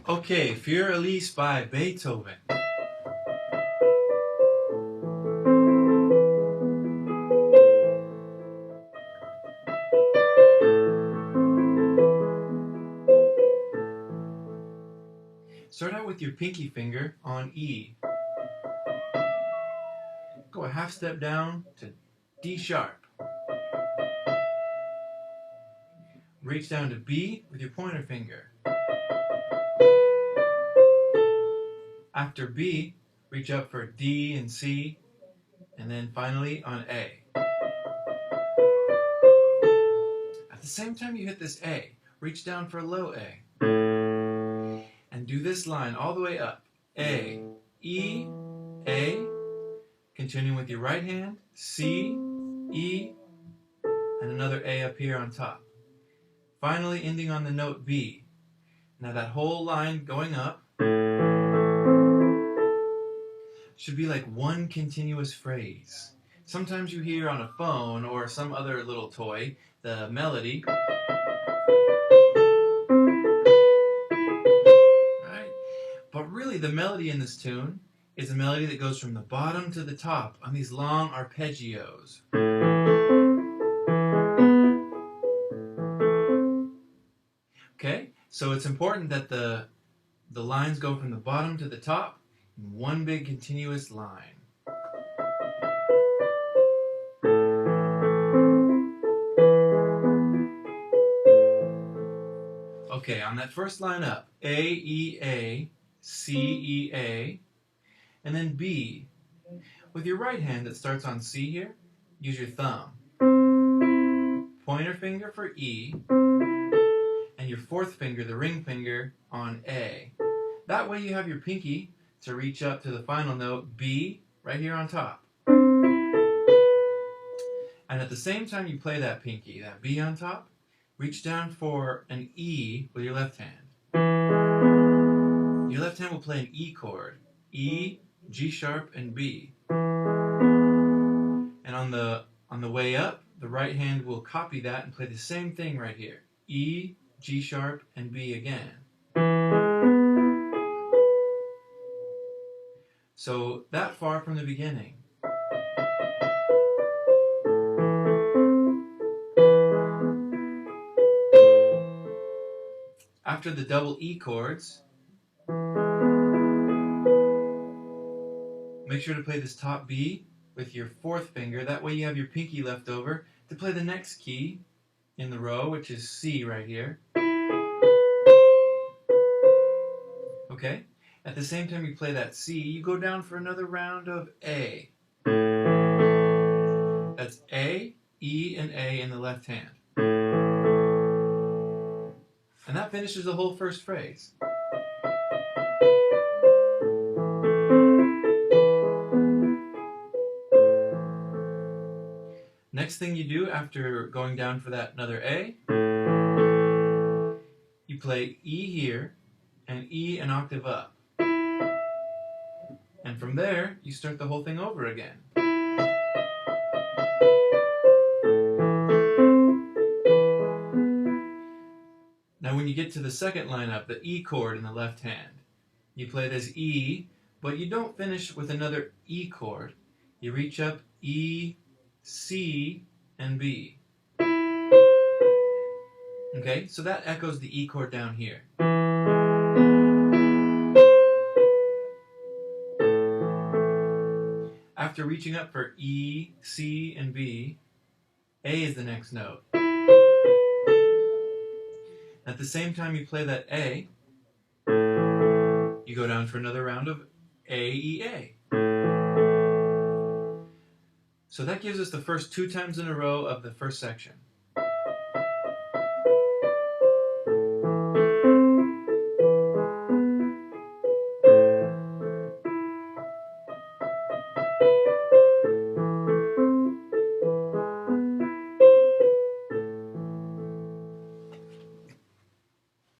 Okay, FurElise by Beethoven. Start out with your pinky finger on E. Go a half step down to D sharp. Reach down to B with your pointer finger. After B, reach up for D and C, and then finally on A. At the same time you hit this A, reach down for low A. And do this line all the way up. A, E, A. Continuing with your right hand, C, E, and another A up here on top. Finally ending on the note B. Now that whole line going up should be like one continuous phrase. Sometimes you hear on a phone or some other little toy the melody, right? But really the melody in this tune is a melody that goes from the bottom to the top on these long arpeggios. Okay, so it's important that the lines go from the bottom to the top in one big continuous line. Okay, on that first line up, A, E, A, C, E, A, and then B. With your right hand that starts on C here, use your thumb. Pointer finger for E, and your fourth finger, the ring finger, on A. That way you have your pinky to reach up to the final note, B, right here on top. And at the same time you play that pinky, that B on top, reach down for an E with your left hand. Your left hand will play an E chord, E, G sharp, and B. And on the way up, the right hand will copy that and play the same thing right here, E, G sharp, and B again. So that far from the beginning. After the double E chords, make sure to play this top B with your fourth finger. That way you have your pinky left over to play the next key in the row, which is C right here. Okay? At the same time you play that C, you go down for another round of A. That's A, E, and A in the left hand. And that finishes the whole first phrase. Next thing you do after going down for that another A, you play E here and E an octave up. And from there, you start the whole thing over again. Now when you get to the second line up, the E chord in the left hand, you play this E, but you don't finish with another E chord. You reach up E, C, and B. Okay, so that echoes the E chord down here. After reaching up for E, C, and B, A is the next note. At the same time you play that A, you go down for another round of A, E, A. So that gives us the first two times in a row of the first section.